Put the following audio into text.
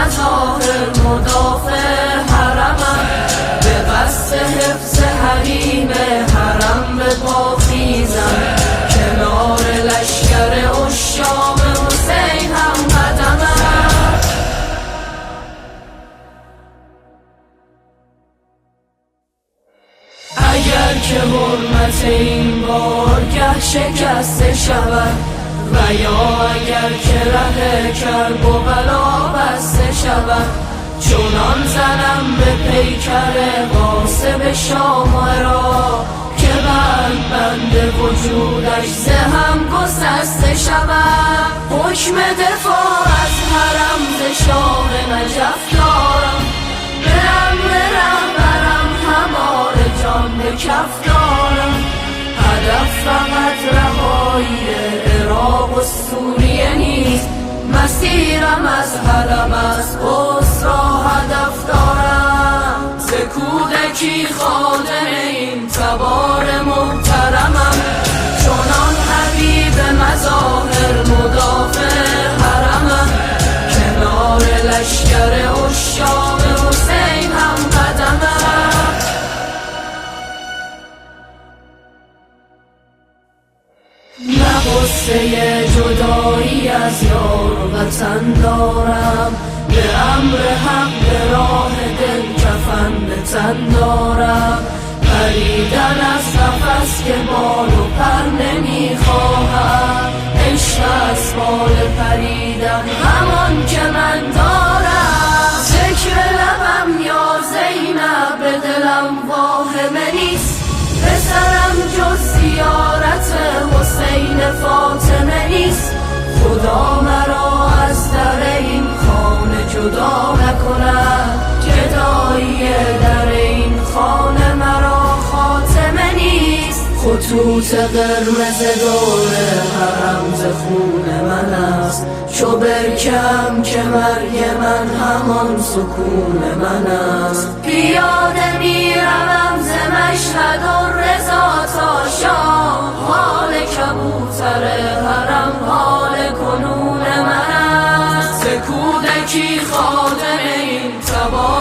مظاهر مدافع حرمم، به قصد حفظ حریم حرم به پا خیزم، کنار لشکر عشاق حسین هم قدمم. اگر که حرمت این بارگه شکسته شود و یا اگر که ره کرب و بلا بسته شود، چنان زنم به پیکر غاصب شام و عراق که بند وجودش ز هم گسسته شود. حکم دفاع از حرم ز شاه نجف دارم، برم برم همار جان به کف دارم. هدف فقط رهایی عراق و سوریه نیست، مسیرم از حرم از قدس را هدف دارم. ز کودکی خادم این تبار محترمم، چنان حبیب مظاهر مدافع حرمم، کنار لشکر عشاق حسین هم قدمم. نه غصه جدایی از یار وطن دارم، به امر حق به راه دل کفن به تن دارم. پریدن از قفس که بال و پر نمیخواهم، عشق از بال پریدن همان که من دارم. ذکر لبم یا زینب به دلم واهمه نیست، پسرم جز زیارت حسین فاطمه نیست. خدا مرا از در این خانه جدا نکند، گدایی در این خانه مرا خاتمه نیست. خطوط قرمز دور حرم ز خون من است، چو برکم که مرگ من همان سکون من است. پیاده میروم ز مشهد و رضا تا شام، حال کبوتر حرم حال کنون من است. ز کودکی خادم این تبار